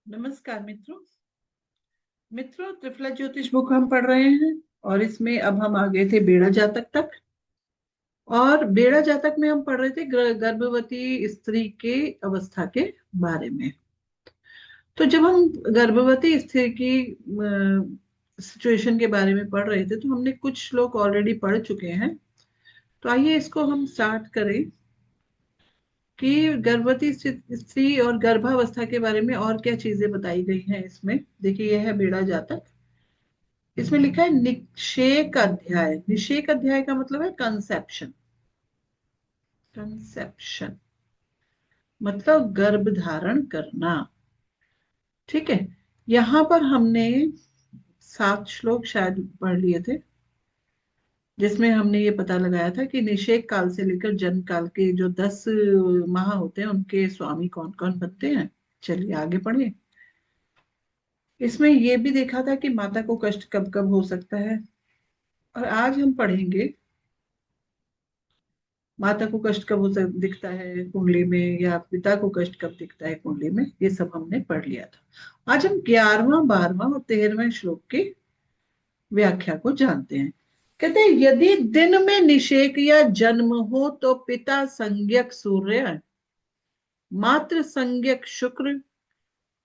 नमस्कार मित्रों। त्रिफला ज्योतिष बुक हम पढ़ रहे हैं और इसमें अब हम आ गए थे बेड़ा जातक तक। और बेड़ा जातक में हम पढ़ रहे थे गर्भवती स्त्री के अवस्था के बारे में। तो जब हम गर्भवती स्त्री की सिचुएशन के बारे में पढ़ रहे थे तो हमने कुछ श्लोक ऑलरेडी पढ़ चुके हैं। तो आइए इसको हम स्टार्ट करें कि गर्भवती स्त्री और गर्भावस्था के बारे में और क्या चीजें बताई गई हैं। इसमें देखिए, यह है बेड़ा जातक। इसमें लिखा है निषेक अध्याय। निषेक अध्याय का मतलब है कंसेप्शन। कंसेप्शन मतलब गर्भ धारण करना। ठीक है। यहां पर हमने 7 श्लोक शायद पढ़ लिए थे, जिसमें हमने ये पता लगाया था कि निषेक काल से लेकर जन्म काल के जो 10 माह होते हैं उनके स्वामी कौन कौन बनते हैं। चलिए आगे पढ़िए। इसमें यह भी देखा था कि माता को कष्ट कब कब हो सकता है। और आज हम पढ़ेंगे माता को कष्ट कब दिखता है कुंडली में, या पिता को कष्ट कब दिखता है कुंडली में। ये सब हमने पढ़ लिया था। आज हम 11वां 12वां और 13वें श्लोक की व्याख्या को जानते हैं। कहते हैं, यदि दिन में निषेक या जन्म हो तो पिता संज्ञक सूर्य, मातृ संज्ञक शुक्र,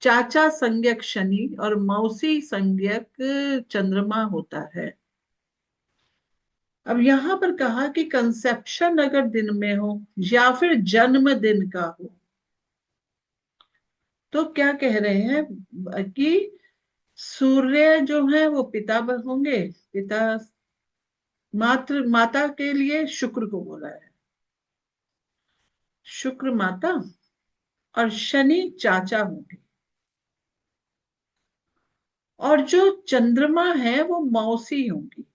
चाचा संज्ञक शनि और मौसी संज्ञक चंद्रमा होता है। अब यहां पर कहा कि कंसेप्शन अगर दिन में हो या फिर जन्म दिन का हो, तो क्या कह रहे हैं कि सूर्य जो है वो पिता होंगे। पिता माता के लिए शुक्र को बोला है, शुक्र माता, और शनि चाचा होंगे। और जो चंद्रमा है वो मौसी होंगी।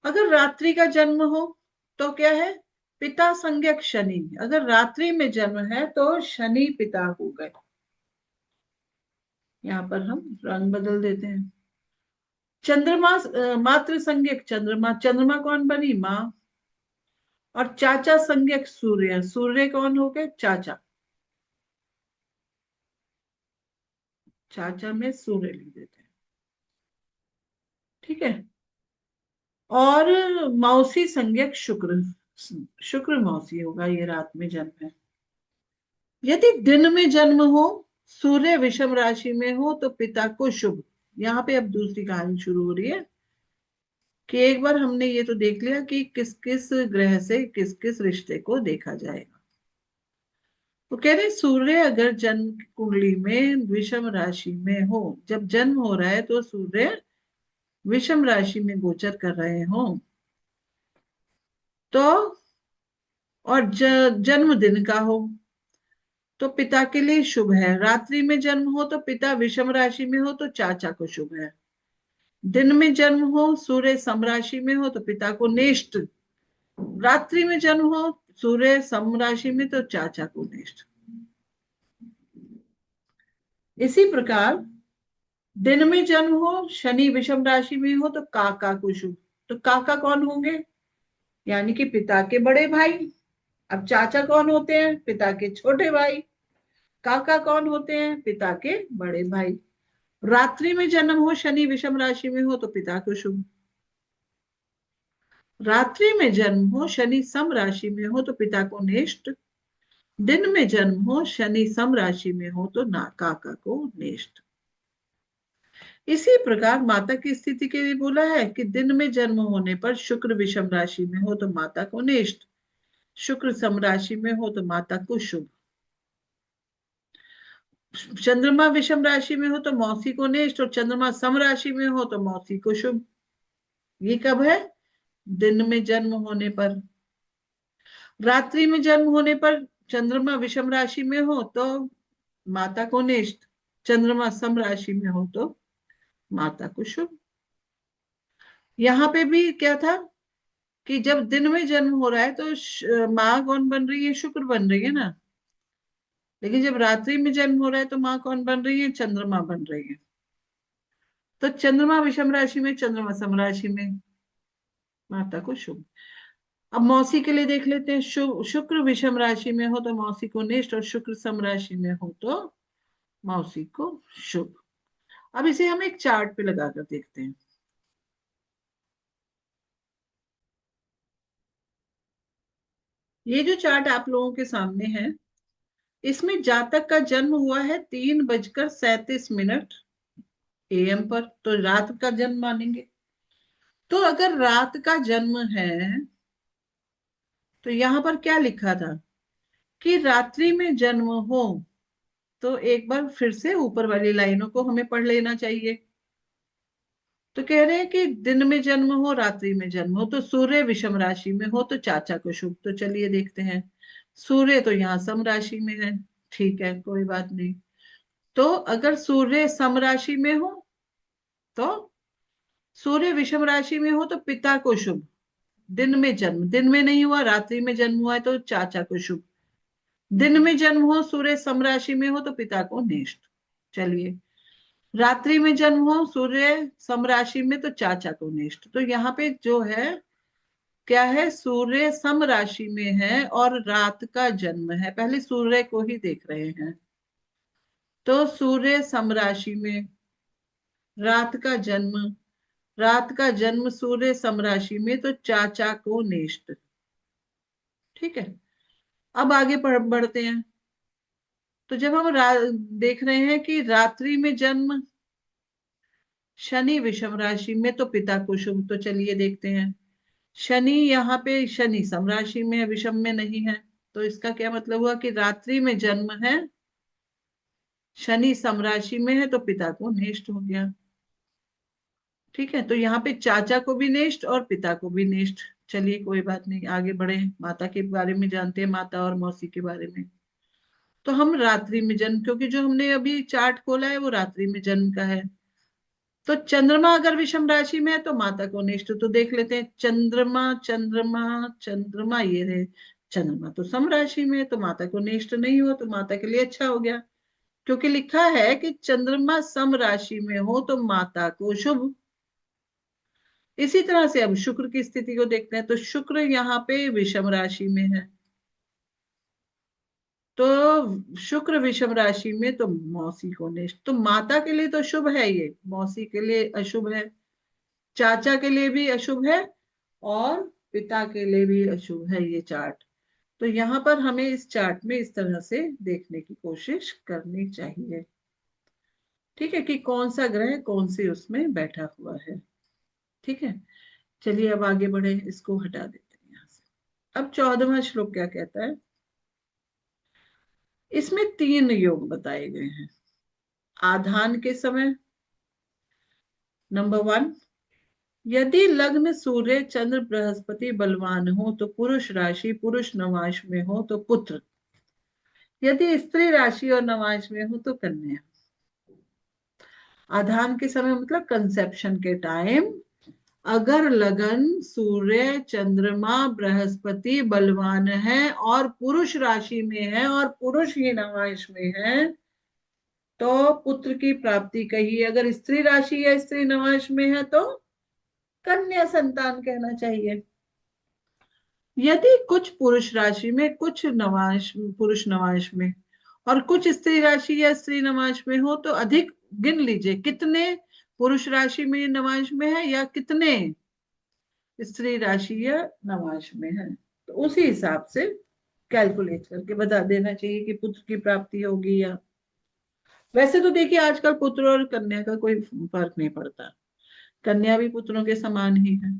अगर रात्रि का जन्म हो तो क्या है, पिता संज्ञक शनि। अगर रात्रि में जन्म है तो शनि पिता हो गए। यहां पर हम रंग बदल देते हैं। चंद्रमा मातृ संज्ञक चंद्रमा, चंद्रमा कौन बनी, माँ। और चाचा संज्ञक सूर्य, सूर्य कौन हो गए, चाचा। चाचा में सूर्य लिख देते हैं। ठीक है। और मौसी संज्ञक शुक्र, शुक्र मौसी होगा, ये रात में जन्म है। यदि दिन में जन्म हो, सूर्य विषम राशि में हो तो पिता को शुभ। यहाँ पे अब दूसरी कहानी शुरू हो रही है कि एक बार हमने ये तो देख लिया कि किस किस ग्रह से किस किस रिश्ते को देखा जाएगा। तो कह रहे सूर्य अगर जन्म कुंडली में विषम राशि में हो, जब जन्म हो रहा है तो सूर्य विषम राशि में गोचर कर रहे हो तो, और जन्म दिन का हो तो पिता के लिए शुभ है। रात्रि में जन्म हो तो पिता विषम राशि में हो तो चाचा को शुभ है। दिन में जन्म हो, सूर्य सम राशि में हो तो पिता को नेष्ट। रात्रि में जन्म हो, सूर्य सम राशि में तो चाचा को नेष्ट। इसी प्रकार दिन में जन्म हो, शनि विषम राशि में हो तो काका को शुभ। तो काका कौन होंगे, यानी कि पिता के बड़े भाई। अब चाचा कौन होते हैं, पिता के छोटे भाई। काका कौन होते हैं, पिता के बड़े भाई। रात्रि में जन्म हो, शनि विषम राशि में हो तो पिता को शुभ। रात्रि में जन्म हो, शनि सम राशि में हो तो पिता को नेष्ट। दिन में जन्म हो, शनि सम राशि में हो तो ना काका को नेष्ट। इसी प्रकार माता की स्थिति के लिए बोला है कि दिन में जन्म होने पर शुक्र विषम राशि में हो तो माता को नेष्ट, शुक्र सम राशि में हो तो माता को शुभ। चंद्रमा विषम राशि में हो तो मौसी को नेष्ट, और चंद्रमा सम राशि में हो तो मौसी को शुभ। ये कब है, दिन में जन्म होने पर। रात्रि में जन्म होने पर चंद्रमा विषम राशि में हो तो माता को नेष्ट, चंद्रमा सम राशि में हो तो माता को शुभ। यहाँ पे भी क्या था कि जब दिन में जन्म हो रहा है तो माँ कौन बन रही है, शुक्र बन रही है ना। लेकिन जब रात्रि में जन्म हो रहा है तो माँ कौन बन रही है, चंद्रमा बन रही है। तो चंद्रमा विषम राशि में, चंद्रमा सम राशि में, माता को शुभ। अब मौसी के लिए देख लेते हैं। शुक्र विषम राशि में हो तो मौसी को नेष्ट, और शुक्र सम राशि में हो तो मौसी को शुभ। अब इसे हम एक चार्ट पे लगाकर देखते हैं। ये जो चार्ट आप लोगों के सामने है, इसमें जातक का जन्म हुआ है 3:37 एएम पर, तो रात का जन्म मानेंगे। तो अगर रात का जन्म है, तो यहां पर क्या लिखा था कि रात्रि में जन्म हो, तो एक बार फिर से ऊपर वाली लाइनों को हमें पढ़ लेना चाहिए। तो कह रहे हैं कि दिन में जन्म हो, रात्रि में जन्म हो, तो सूर्य विषम राशि में हो तो चाचा को शुभ। तो चलिए देखते हैं। सूर्य तो यहाँ सम राशि में है, ठीक है, कोई बात नहीं। तो अगर सूर्य सम राशि में हो, तो सूर्य विषम राशि में हो तो पिता को शुभ। दिन में जन्म, दिन में नहीं हुआ, रात्रि में जन्म हुआ है तो चाचा को शुभ। दिन में जन्म हो, सूर्य सम राशि में हो तो पिता को नेष्ट। चलिए, रात्रि में जन्म हो, सूर्य सम राशि में, तो चाचा को नेष्ट। तो यहाँ पे जो है क्या है, सूर्य सम राशि में है और रात का जन्म है। पहले सूर्य को ही देख रहे हैं। तो सूर्य सम राशि में, रात का जन्म, रात का जन्म सूर्य सम राशि में, तो चाचा को नेष्ट। ठीक है। अब आगे बढ़ते हैं। तो जब हम देख रहे हैं कि रात्रि में जन्म शनि विषम राशि में, तो पिता को शुभ। तो चलिए देखते हैं। शनि यहाँ पे, शनि सम राशि में है, विषम में नहीं है। तो इसका क्या मतलब हुआ कि रात्रि में जन्म है, शनि सम राशि में है, तो पिता को नेष्ट हो गया। ठीक है, तो यहाँ पे चाचा को भी नेष्ट और पिता को भी नेष्ट। चलिए कोई बात नहीं, आगे बढ़े, माता के बारे में जानते हैं, माता और मौसी के बारे में। तो हम रात्रि में जन्म, क्योंकि जो हमने अभी चार्ट खोला है वो रात्रि में जन्म का है। तो चंद्रमा अगर विषम राशि में है तो माता को नेष्ट। तो देख लेते हैं, चंद्रमा चंद्रमा चंद्रमा, ये रहे। चंद्रमा तो सम राशि में है, तो माता को नेष्ट नहीं हो, तो माता के लिए अच्छा हो गया, क्योंकि लिखा है कि चंद्रमा सम राशि में हो तो माता को शुभ। इसी तरह से अब शुक्र की स्थिति को देखते हैं। तो शुक्र यहाँ पे विषम राशि में है, तो शुक्र विषम राशि में, तो मौसी को नेष्ट। तो माता के लिए तो शुभ है ये, मौसी के लिए अशुभ है, चाचा के लिए भी अशुभ है, और पिता के लिए भी अशुभ है ये चार्ट। तो यहाँ पर हमें इस चार्ट में इस तरह से देखने की कोशिश करनी चाहिए। ठीक है, कि कौन सा ग्रह कौन से उसमें बैठा हुआ है। ठीक है। चलिए अब आगे बढ़े, इसको हटा देते हैं यहाँ से। अब 14वां श्लोक क्या कहता है। इसमें 3 योग बताए गए हैं। आधान के समय, नंबर 1, यदि लग्न सूर्य चंद्र बृहस्पति बलवान हो तो पुरुष राशि, पुरुष नवांश में हो तो पुत्र। यदि स्त्री राशि और नवांश में हो तो कन्या। आधान के समय मतलब कंसेप्शन के टाइम, अगर लगन सूर्य चंद्रमा बृहस्पति बलवान है और पुरुष राशि में है और पुरुष ही नवांश में है, तो पुत्र की प्राप्ति कही। अगर स्त्री राशि या स्त्री नवांश में है तो कन्या संतान कहना चाहिए। यदि कुछ पुरुष राशि में, कुछ नवांश, पुरुष नवांश में, और कुछ स्त्री राशि या स्त्री नवांश में हो तो अधिक गिन लीजिए, कितने पुरुष राशि में नवांश में है या कितने स्त्री राशि या नवांश में है, तो उसी हिसाब से कैलकुलेट करके बता देना चाहिए कि पुत्र की प्राप्ति होगी या। वैसे तो देखिए आजकल पुत्र और कन्या का कोई फर्क नहीं पड़ता, कन्या भी पुत्रों के समान ही है,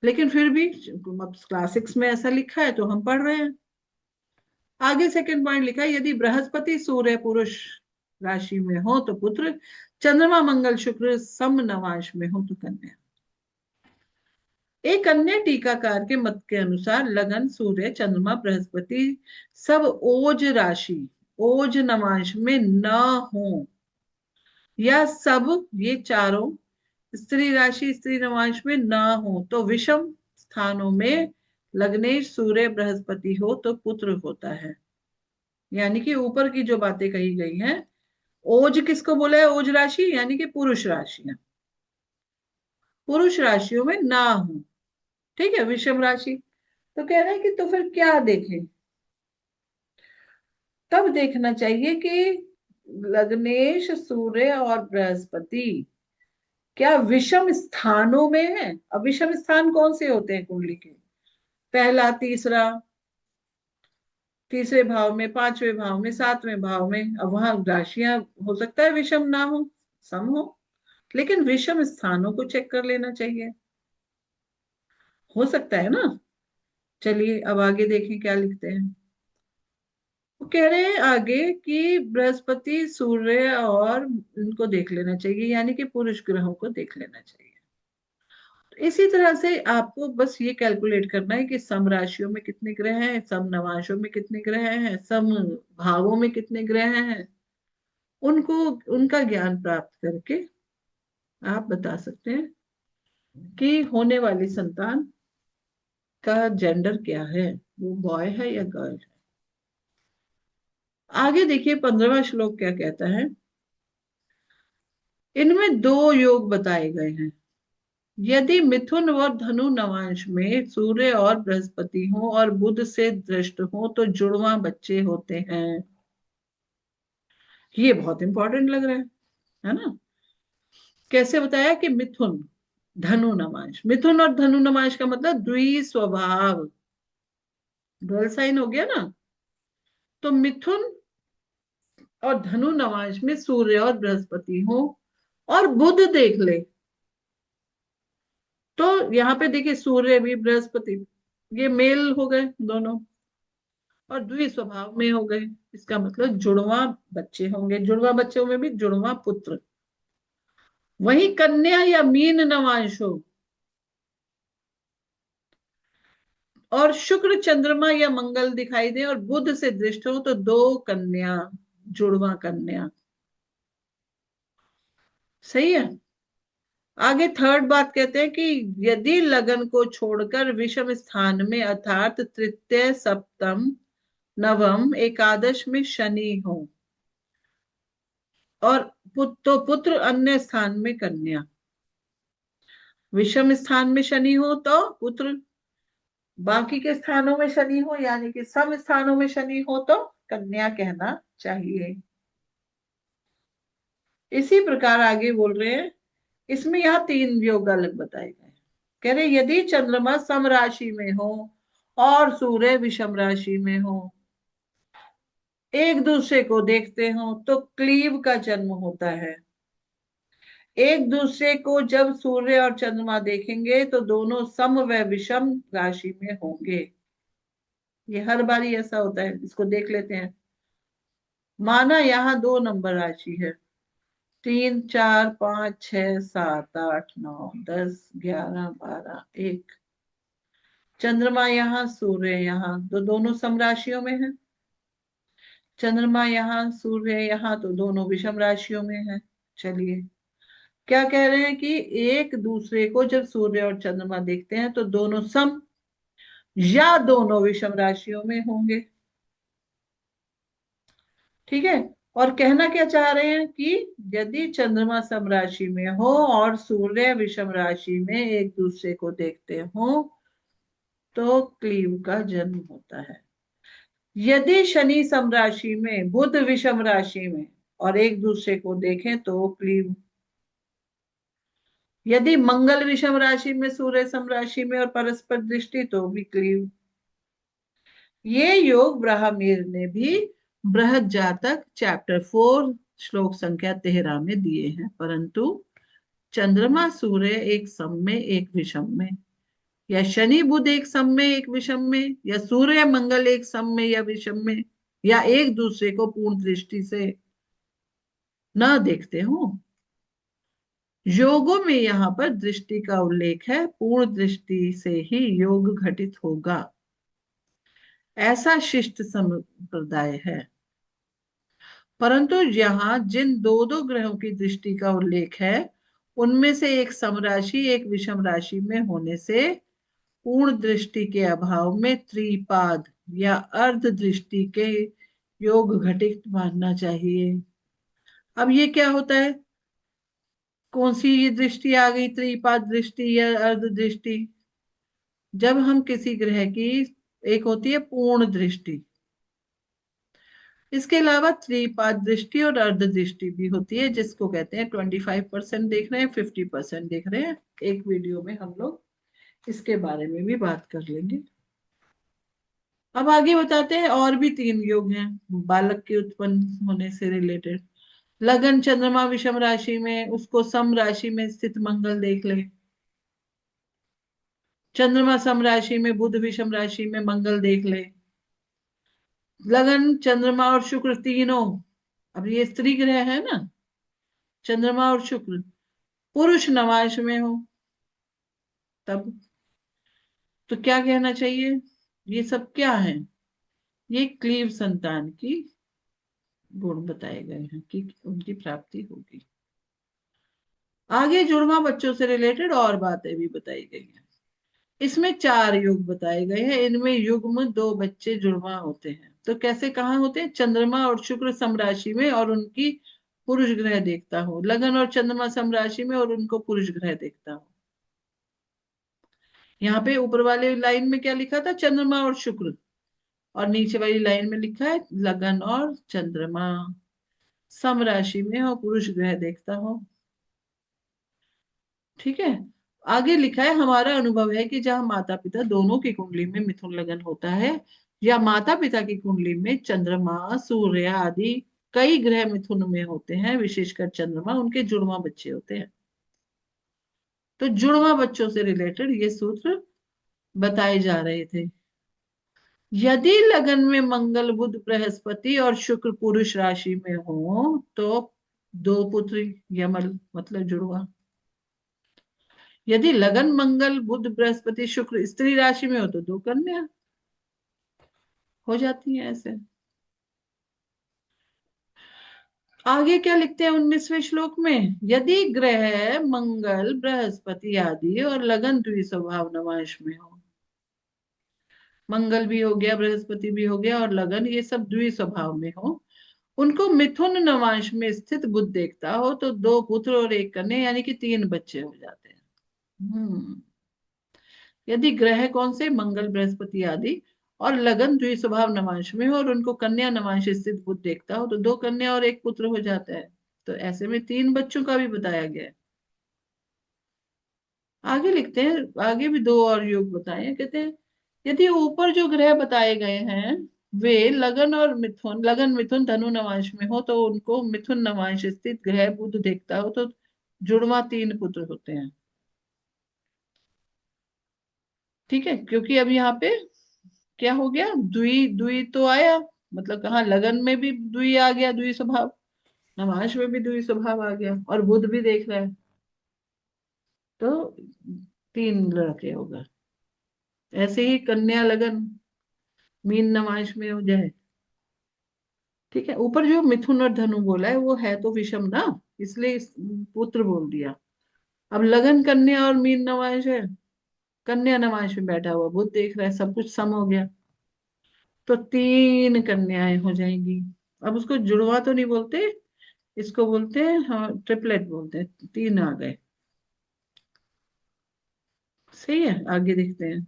लेकिन फिर भी अब क्लासिक्स में ऐसा लिखा है तो हम पढ़ रहे हैं। आगे सेकंड पॉइंट लिखा है, यदि बृहस्पति सूर्य पुरुष राशि में हो तो पुत्र, चंद्रमा मंगल शुक्र सम नवांश में हो तो कन्या। एक अन्य टीकाकार के मत के अनुसार लगन सूर्य चंद्रमा बृहस्पति सब ओज राशि, ओज नवांश में न हो, या सब ये चारों स्त्री राशि स्त्री नवांश में न हो, तो विषम स्थानों में लग्नेश सूर्य बृहस्पति हो तो पुत्र होता है। यानी कि ऊपर की जो बातें कही गई हैं, ओज किसको बोला है, ओज राशि यानी कि पुरुष राशियां, पुरुष राशियों में ना हो। ठीक है, विषम राशि, तो कह रहे हैं कि तो फिर क्या देखें? तब देखना चाहिए कि लग्नेश, सूर्य और बृहस्पति क्या विषम स्थानों में है। अब विषम स्थान कौन से होते हैं कुंडली के? पहला, तीसरा, तीसरे भाव में, पांचवें भाव में, सातवें भाव में। अब वहां राशियां हो सकता है विषम ना हो, सम हो, लेकिन विषम स्थानों को चेक कर लेना चाहिए। हो सकता है ना। चलिए अब आगे देखें क्या लिखते हैं। वो कह रहे हैं आगे कि बृहस्पति, सूर्य और इनको देख लेना चाहिए, यानी कि पुरुष ग्रहों को देख लेना चाहिए। तो इसी तरह से आपको बस ये कैलकुलेट करना है कि सम राशियों में कितने ग्रह हैं, सम नवांशों में कितने ग्रह हैं, सम भावों में कितने ग्रह हैं। उनको, उनका ज्ञान प्राप्त करके आप बता सकते हैं कि होने वाली संतान का जेंडर क्या है, वो बॉय है या गर्ल है। आगे देखिए 15वां श्लोक क्या कहता है। इनमें दो योग बताए गए हैं। यदि मिथुन व धनु नवांश में सूर्य और बृहस्पति हो और बुध से दृष्ट हो तो जुड़वा बच्चे होते हैं। ये बहुत इंपॉर्टेंट लग रहा है ना। कैसे बताया कि मिथुन, धनु नवांश, मिथुन और धनु नवांश का मतलब द्विस्वभाव, डबल साइन हो गया ना। तो मिथुन और धनु नवांश में सूर्य और बृहस्पति हो और बुध देख ले, तो यहाँ पे देखिए सूर्य भी बृहस्पति, ये मेल हो गए दोनों, और द्वि स्वभाव में हो गए। इसका मतलब जुड़वा बच्चे होंगे, जुड़वा बच्चों में भी जुड़वा पुत्र। वही कन्या या मीन नवांश हो और शुक्र, चंद्रमा या मंगल दिखाई दे और बुध से दृष्ट हो तो दो कन्या, जुड़वा कन्या। सही है। आगे थर्ड बात कहते हैं कि यदि लगन को छोड़कर विषम स्थान में अर्थात तृतीय, सप्तम, नवम, एकादश में शनि हो और तो पुत्र अन्य स्थान में कन्या। विषम स्थान में शनि हो तो पुत्र, बाकी के स्थानों में शनि हो यानी कि सम स्थानों में शनि हो तो कन्या कहना चाहिए। इसी प्रकार आगे बोल रहे हैं, इसमें यहाँ तीन योग अलग बताए गए हैं। कह रहे यदि चंद्रमा सम राशि में हो और सूर्य विषम राशि में हो, एक दूसरे को देखते हो तो क्लीव का जन्म होता है। एक दूसरे को जब सूर्य और चंद्रमा देखेंगे तो दोनों सम व विषम राशि में होंगे। ये हर बारी ऐसा होता है, इसको देख लेते हैं। माना यहाँ दो नंबर राशि है, 3, 4, 5, 6, 7, 8, 9, 10, 11, 12, 1। चंद्रमा यहाँ, सूर्य यहाँ, तो दोनों सम राशियों में है। चंद्रमा यहाँ, सूर्य यहाँ, तो दोनों विषम राशियों में है। चलिए क्या कह रहे हैं कि एक दूसरे को जब सूर्य और चंद्रमा देखते हैं तो दोनों सम या दोनों विषम राशियों में होंगे। ठीक है। और कहना क्या चाह रहे हैं कि यदि चंद्रमा सम राशि में हो और सूर्य विषम राशि में एक दूसरे को देखते हो तो क्लीव का जन्म होता है। यदि शनि सम राशि में, बुध विषम राशि में और एक दूसरे को देखें तो क्लीव। यदि मंगल विषम राशि में, सूर्य सम राशि में और परस्पर दृष्टि तो भी क्लीव। ये योग ब्राह्मीर ने भी बृहद जातक चैप्टर 4 श्लोक संख्या 13 में दिए हैं, परंतु चंद्रमा सूर्य एक सम में एक विषम में, या शनि बुध एक सम में एक विषम में, या सूर्य मंगल एक सम में या विषम में, या एक दूसरे को पूर्ण दृष्टि से न देखते हो। योगों में यहाँ पर दृष्टि का उल्लेख है, पूर्ण दृष्टि से ही योग घटित होगा, ऐसा शिष्ट संप्रदाय है। परंतु यहाँ जिन दो दो ग्रहों की दृष्टि का उल्लेख है उनमें से एक समराशि एक विषम राशि में होने से पूर्ण दृष्टि के अभाव में त्रिपाद या अर्ध दृष्टि के योग घटित मानना चाहिए। अब ये क्या होता है, कौन सी ये दृष्टि आ गई, त्रिपाद दृष्टि या अर्ध दृष्टि? जब हम किसी ग्रह की, एक होती है पूर्ण दृष्टि, इसके अलावा त्रिपाद दृष्टि और अर्ध दृष्टि भी होती है, जिसको कहते हैं 25% देख रहे हैं, 50% देख रहे हैं। एक वीडियो में हम लोग इसके बारे में भी बात कर लेंगे। अब आगे बताते हैं, और भी तीन योग हैं बालक के उत्पन्न होने से रिलेटेड। लगन चंद्रमा विषम राशि में, उसको सम राशि में स्थित मंगल देख ले। चंद्रमा सम राशि में, बुध विषम राशि में मंगल देख ले। लगन चंद्रमा और शुक्र तीनों, अब ये स्त्री ग्रह है ना, चंद्रमा और शुक्र पुरुष नवांश में हो, तब तो क्या कहना चाहिए, ये सब क्या है, ये क्लीव संतान की गुण बताए गए हैं कि उनकी प्राप्ति होगी। आगे जुड़वा बच्चों से रिलेटेड और बातें भी बताई गई हैं। इसमें चार युग बताए गए हैं, इनमें युग्म दो बच्चे जुड़वा होते हैं। तो कैसे, कहाँ होते हैं, चंद्रमा और शुक्र समराशि में और उनकी पुरुष ग्रह देखता हो, लगन और चंद्रमा समराशि में और उनको पुरुष ग्रह देखता हो। यहाँ पे ऊपर वाले लाइन में क्या लिखा था, चंद्रमा और शुक्र, और नीचे वाली लाइन में लिखा है लगन और चंद्रमा समराशि में हो, पुरुष ग्रह देखता हो। ठीक है। आगे लिखा है, हमारा अनुभव है कि जहां माता पिता दोनों की कुंडली में मिथुन लगन होता है, या माता पिता की कुंडली में चंद्रमा सूर्य आदि कई ग्रह मिथुन में होते हैं, विशेषकर चंद्रमा, उनके जुड़वा बच्चे होते हैं। तो जुड़वा बच्चों से रिलेटेड ये सूत्र बताए जा रहे थे। यदि लगन में मंगल बुध बृहस्पति और शुक्र पुरुष राशि में हो तो दो पुत्र यमल, मतलब जुड़वा। यदि लगन मंगल बुध बृहस्पति शुक्र स्त्री राशि में हो तो दो कन्या हो जाती है ऐसे। आगे क्या लिखते हैं 19वें श्लोक में, यदि ग्रह मंगल बृहस्पति आदि और लगन द्विस्वभाव नवांश में हो, मंगल भी हो गया, बृहस्पति भी हो गया और लगन, ये सब द्विस्वभाव में हो, उनको मिथुन नवांश में स्थित बुध देखता हो तो दो पुत्र और एक कन्या, यानी कि तीन बच्चे हो जाते हैं। हम्म। यदि ग्रह कौन से, मंगल बृहस्पति आदि और लगन द्विस्वभाव नवांश में हो और उनको कन्या नवांश स्थित बुध देखता हो तो दो कन्या और एक पुत्र हो जाता है। तो ऐसे में तीन बच्चों का भी बताया गया है। आगे लिखते हैं, आगे भी दो और योग बताए हैं, कहते हैं यदि ऊपर जो ग्रह बताए गए हैं वे लगन और मिथुन, लगन मिथुन धनु नवांश में हो तो उनको मिथुन नवांश स्थित ग्रह बुध देखता हो तो जुड़वा तीन पुत्र होते हैं। ठीक है, क्योंकि अब यहाँ पे क्या हो गया, द्वि द्वि तो आया, मतलब कहाँ, लगन में भी द्वि आ गया, द्वि स्वभाव, नवांश में भी द्वि स्वभाव आ गया, और बुध भी देख रहा है, तो तीन लड़के होगा। ऐसे ही कन्या लगन मीन नवांश में हो जाए। ठीक है, ऊपर जो मिथुन और धनु बोला है वो है तो विषम ना, इसलिए पुत्र बोल दिया। अब लगन कन्या और मीन नवांश है, कन्या नवांश में बैठा हुआ बुध देख रहा है, सब कुछ सम हो गया, तो तीन कन्याएं हो जाएंगी। अब उसको जुड़वा तो नहीं बोलते, इसको बोलते हैं, हाँ ट्रिपलेट बोलते हैं, तीन आ गए। सही है, आगे देखते हैं।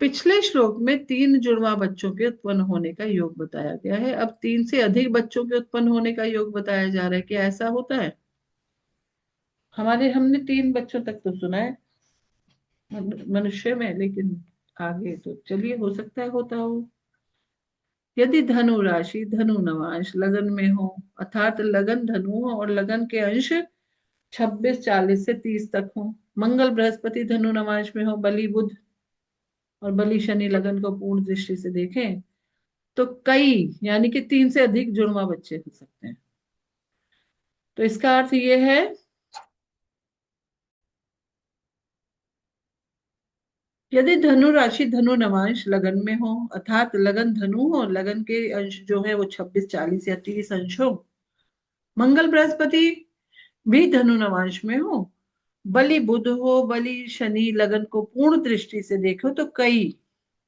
पिछले श्लोक में तीन जुड़वा बच्चों के उत्पन्न होने का योग बताया गया है, अब तीन से अधिक बच्चों के उत्पन्न होने का योग बताया जा रहा है, क्या ऐसा होता है, हमने तीन बच्चों तक तो सुना है मनुष्य में, लेकिन आगे तो चलिए हो सकता है होता हो। यदि धनु राशि धनु नवांश लगन में हो, अर्थात लगन धनु हो और लगन के अंश 26 40 से 30 तक हो, मंगल बृहस्पति धनु नवांश में हो, बलि बुध और बलि शनि लगन को पूर्ण दृष्टि से देखें तो कई, यानी कि तीन से अधिक जुड़वा बच्चे हो सकते हैं। तो इसका अर्थ ये है, यदि धनु राशि धनु नवांश लगन में हो, अर्थात लगन धनु हो, लगन के अंश जो है वो 26 40 या 30 अंश हो, मंगल बृहस्पति भी धनु नवांश में हो, बलि बुध हो, बलि शनि लगन को पूर्ण दृष्टि से देखो तो कई,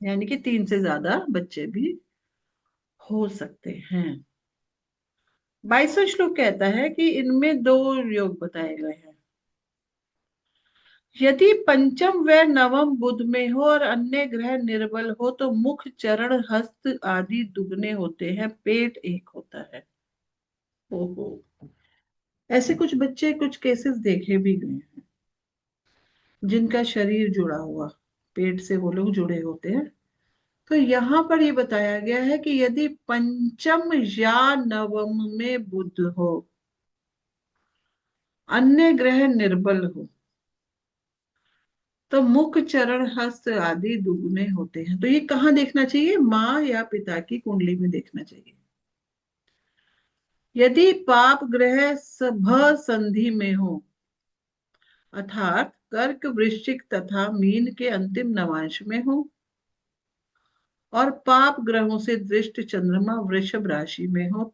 यानी कि तीन से ज्यादा बच्चे भी हो सकते हैं। 22वां श्लोक कहता है कि इनमें दो योग बताए गए हैं, यदि पंचम व नवम बुध में हो और अन्य ग्रह निर्बल हो तो मुख, चरण, हस्त आदि दुगने होते हैं, पेट एक होता है। ओहो। ऐसे कुछ बच्चे, कुछ केसेस देखे भी गए हैं जिनका शरीर जुड़ा हुआ, पेट से वो लोग जुड़े होते हैं। तो यहाँ पर ये बताया गया है कि यदि पंचम या नवम में बुध हो, अन्य ग्रह निर्बल हो, तो मुख, चरण, हस्त आदि दुगने होते हैं। तो ये कहाँ देखना चाहिए? माँ या पिता की कुंडली में देखना चाहिए। यदि पाप ग्रह सभ संधि में हो, अर्थात कर्क, वृश्चिक तथा मीन के अंतिम नवांश में हो, और पाप ग्रहों से दृष्ट चंद्रमा वृषभ राशि में हो,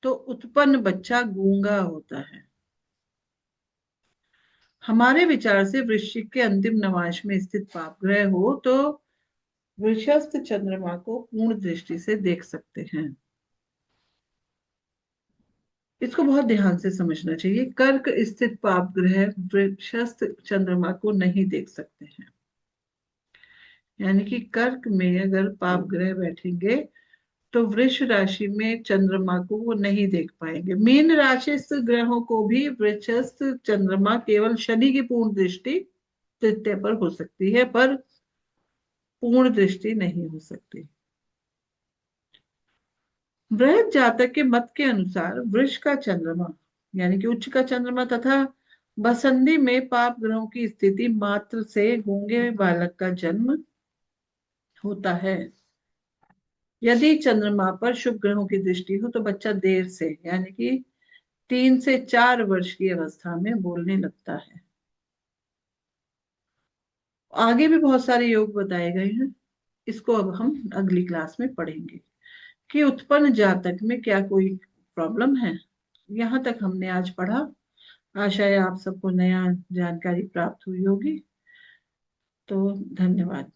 तो उत्पन्न बच्चा गूंगा होता है। हमारे विचार से वृश्चिक के अंतिम नवांश में स्थित पाप ग्रह हो तो वृषस्थ चंद्रमा को पूर्ण दृष्टि से देख सकते हैं। इसको बहुत ध्यान से समझना चाहिए। कर्क स्थित पाप ग्रह वृषस्थ चंद्रमा को नहीं देख सकते हैं। यानी कि कर्क में अगर पाप ग्रह बैठेंगे तो वृष राशि में चंद्रमा को वो नहीं देख पाएंगे। मीन राशिस्थ ग्रहों को भी वृषस्थ चंद्रमा केवल शनि की पूर्ण दृष्टि तृतीय पर हो सकती है, पर पूर्ण दृष्टि नहीं हो सकती। वृहत जातक के मत के अनुसार वृष का चंद्रमा यानी कि उच्च का चंद्रमा तथा बसंती में पाप ग्रहों की स्थिति मात्र से गूंगे बालक का जन्म होता है। यदि चंद्रमा पर शुभ ग्रहों की दृष्टि हो तो बच्चा देर से यानी कि 3 से 4 वर्ष की अवस्था में बोलने लगता है। आगे भी बहुत सारे योग बताए गए हैं, इसको अब हम अगली क्लास में पढ़ेंगे कि उत्पन्न जातक में क्या कोई प्रॉब्लम है। यहाँ तक हमने आज पढ़ा। आशा है आप सबको नया जानकारी प्राप्त हुई होगी। तो धन्यवाद।